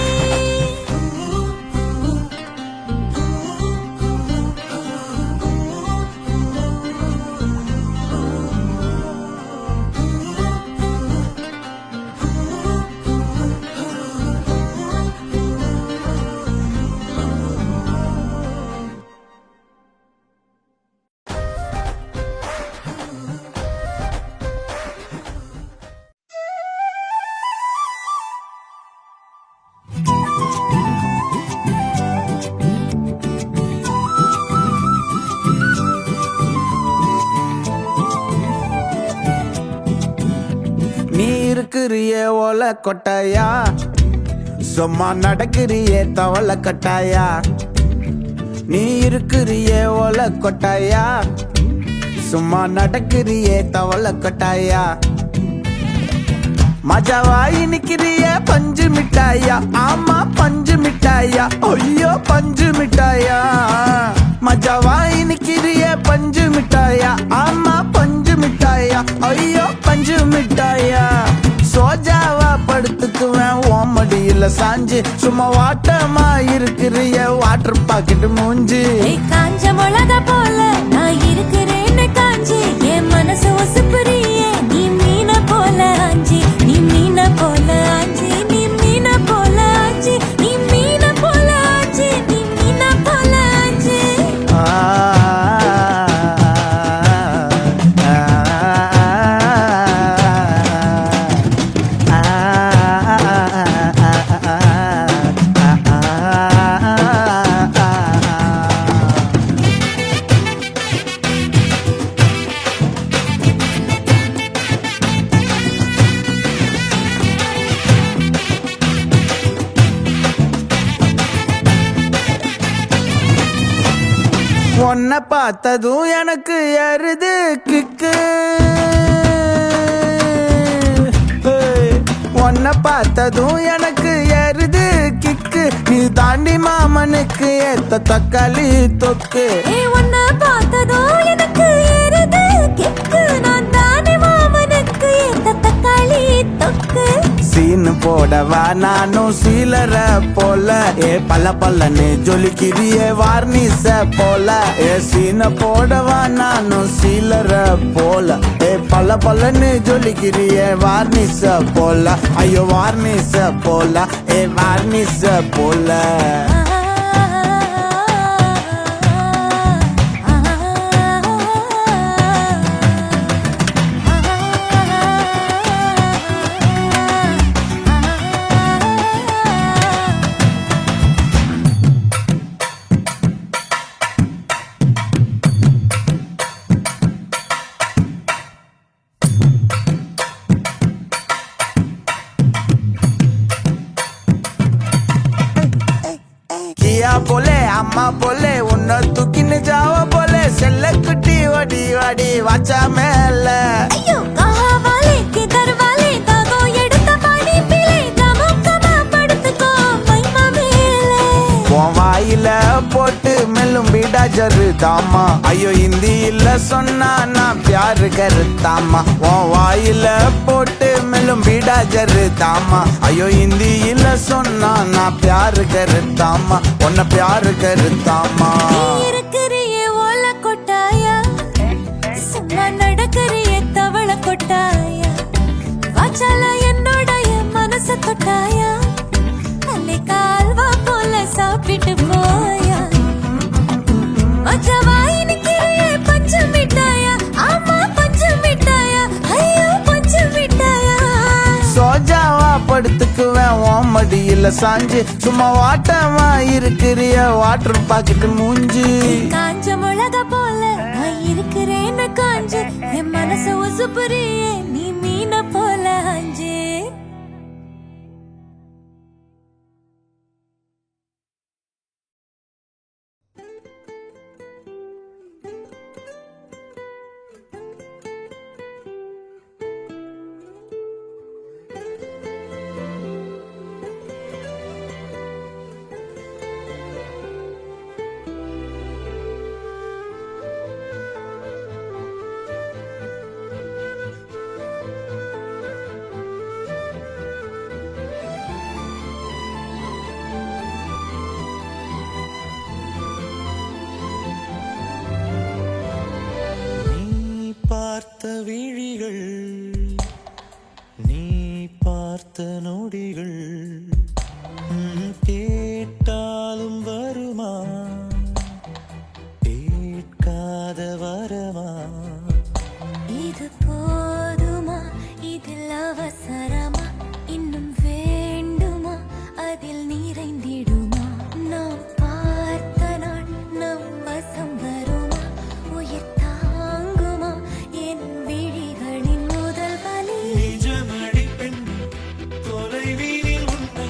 நீ இருக்கிறிய ஓலை கொட்டாயா சும்மா நடக்கிறியே தவளை கட்டாயா நீ இருக்கிறிய ஓலை கொட்டாயா சும்மா நடக்கிறியே தவளை கட்டாயா மஜாவாய் நிக்கிறிய பஞ்சு மிட்டாயா ஆமா பஞ்சு மிட்டாயா ஐயோ பஞ்சு மிட்டாயா மஜாவாய் நிக்கிறிய பஞ்சு மிட்டாயா ஆமா பஞ்சு மிட்டாயா ஐயோ பஞ்சு மிட்டாயா சோஜாவா படுத்துக்குவேன் ஓமடியில சாஞ்சு சும்மா வாட்டமா இருக்கிறிய வாட்டர் பாக்கெட் மூஞ்சி காஞ்ச மிளகா போல நான் இருக்கிறேன்னு காஞ்சி என் மனசு ஒசுப்புறியே நீ மீன போல ஆஞ்சி நீ மீன போல ஆஞ்சி நீ மீன போல ஆஞ்சி நீ மீன போல ஆஞ்சி நீ மீன போல ஆஞ்சி உன்னை பார்த்ததும் எனக்கு ஏறுது கிக்கு உன்னை பார்த்ததும் எனக்கு ஏறுது கிக்கு நீ தாண்டி மாமனுக்கு ஏத்த தக்காளி தொக்கு உன்னை பார்த்ததோ எனக்கு ஏறுது கிக்கு நான் தானே மாமனுக்கு ஏத்த தக்காளி தொக்கு சீனு போடவா நானும் சீலர போல ஏ பல்ல பல்லன்னு ஜொலிக்கிறியே வார்னிச போல ஏ சீன போடவா நானும் சீலர போல ஏ பல்ல பல்லன்னு ஜொலிக்கிறியே வார்னிச போல ஐயோ வார்னிச போல ஏ வார்னிச போல किया बोले अम्मा बोले उन्ना तू किन जाओ बोले सेल्ले कुटी वडी वडी वाचा मेले ஐயோ கஹா வாலே கிதர் வாலே தாகோ எடுத்த பாடி பிளே கமக்கமா படுத்துக்கோ மைமா மேலே உன் வாயில போட்டு மெல்லும் பீடா ஜரு தாமா ஐயோ ஹிந்தியில சொன்னா நான் பியாரு கருத்தாமா உன் வாயில போட்டு மெல்லும் பீடா ஜரு தாமா ஐயோ ஹிந்தியில சொன்னா நான் பியாரு கருத்தாமா உன்னை பியாரு கருத்தாமா நீ இருக்கிறியே ஓல கொட்டாயா சும்மா நடக்கறியே தவள கொட்டாயா வாச்சால என்னோடைய மனசு கொட்டாயா அல்லே கால்வா போல சாப்பிட்டு போயா மச்சவாய் நிக்கிறியே பஞ்சு மிட்டாயா ஆமா பஞ்சு மிட்டாயா ஐயோ பஞ்சு மிட்டாயா சோஜாவா படுத்துக்குவேன் உன் மடியில சாஞ்சு சும்மா வாட்டமா இருக்கிறிய வாட்டர் பாக்கெட்டு மூஞ்சி காஞ்ச மிளகா போல நான் இருக்கிறேன்னு காஞ்சு என் மனச உசுப்புறியே நீ மீன போல அஞ்சு பார்த்த விழிகள் நீ பார்த்த நொடிகள் கேட்டாலும் வருமா கேட்காத வரமா இது போதுமா இதில் அவசரமா இன்னும் வேண்டுமா அதில் நிறைந்திடுமா நாம் பார்த்த நாள் நம் வசம் வருமா உயிர் தாங்குமா என் விழிகளின் முதல் வலி நிஜமடி பெண் தொலைவீனில் உன்னை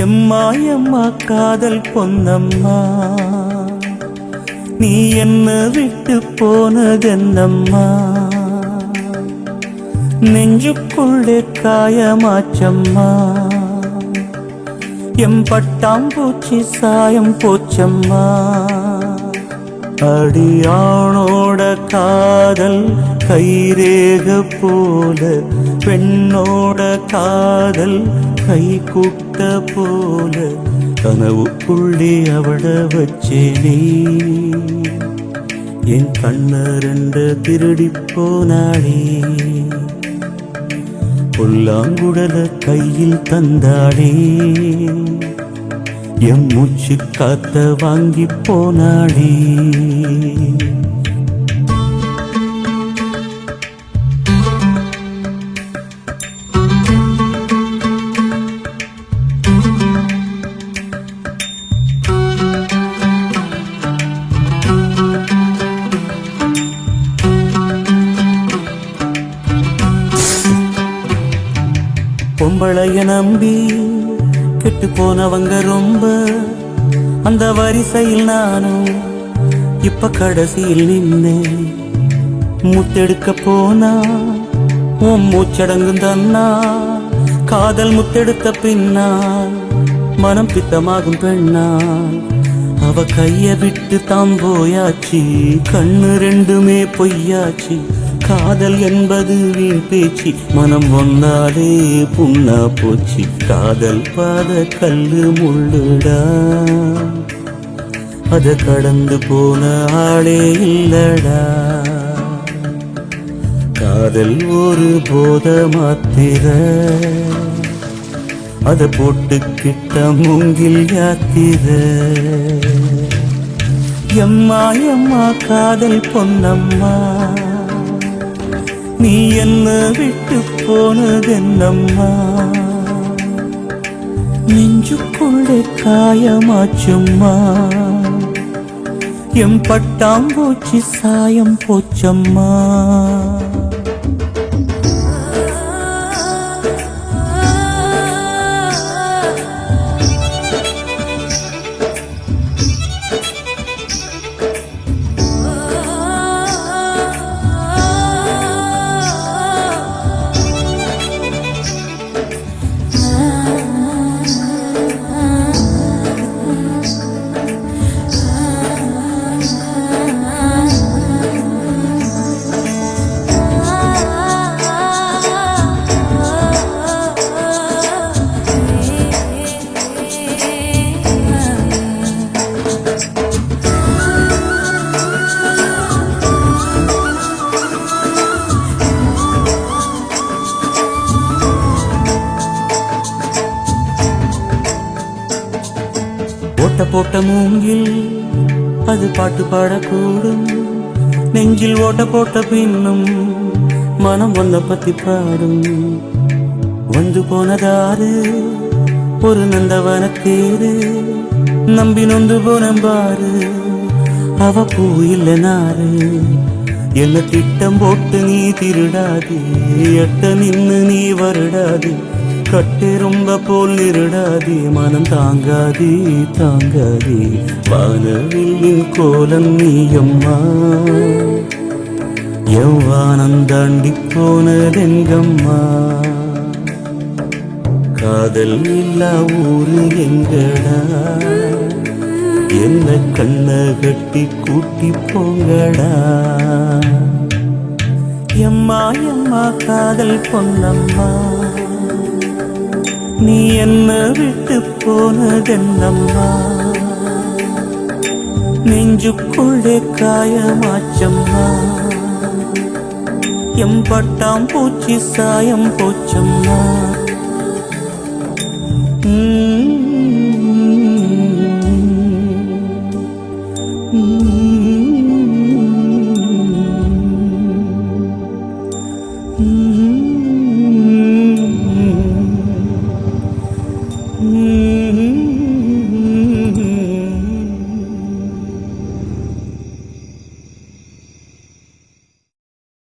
எம்மா எம்மா காதல் பொன்னம்மா நீ என்ன விட்டு போனதென்னம்மா நெஞ்சுக்குள்ளே காயமாச்சம்மா எம் பட்டாம்பூச்சி சாயம் போச்சம்மா அடியானோட காதல் கைரேக போல பெண்ணோட காதல் கை கூட்ட போல கனவுக்குள்ளே அவட வச்சேனே என் கண்ணரண்ட திருடி போனாளே புல்லாங்குடல கையில் தந்தாளே எம் மூச்சு காத்த வாங்கி போனாளே பொம்பளைய நம்பி கெட்டு போனவங்க ரொம்ப அந்த வரிசையில் நானும் இப்ப கடைசியில் நின்னே முத்தெடுக்க போனா உன் மூச்சடங்கும் தன்னா காதல் முத்தெடுத்த பின்னால் மனம் பித்தமாகும் பெண்ணால் அவ கைய விட்டு தாம் போயாச்சு கண்ணு ரெண்டுமே பொய்யாச்சு காதல் என்பது வீண் பேச்சு மனம் ஒன்னாலே புண்ணா போச்சு காதல் பாத கல்லு முள்ளுடா அத கடந்து போன ஆளே இல்லடா காதல் ஒரு போத மாத்திர அத போட்டுக்கிட்ட மூங்கில் யாத்திர எம்மா எம்மா காதல் பொன்னம்மா நீ என்ன விட்டு போனதென்னம்மா நெஞ்சுக்குள்ளே காயமாச்சும்மா எம் பட்டாம்பூச்சி சாயம் போச்சம்மா போட்ட மூங்கில் அது பாட்டு பாடக்கூடும் நெஞ்சில் ஓட்ட போட்ட பின்னும் மனம் ஒன்ன பத்தி பாடும் வந்து போனதாரு ஒரு நந்தவன தேரு நம்பி நொந்து போனம்பாரு அவ பூ இல்ல நாரு என்ன திட்டம் போட்டு நீ திருடாது எட்ட நின்னு நீ வருடாது கட்டு ரொம்ப போல் இருடாதே மனம் தாங்காதே தாங்காதே வானவில்லின் கோலம் நீயம்மா எவ்வானம் தாண்டி போனதெங்கம்மா காதல் இல்லா ஊரு எங்கடா என்ன கண்ண கட்டி கூட்டி போங்கடா எம்மா எம்மா காதல் பொன்னம்மா நீ என்ன விட்டு போனதென்னம்மா நெஞ்சுக்குள்ளே காயமாச்சம்மா எம் பட்டாம்பூச்சி சாயம் போச்சம்மா ம்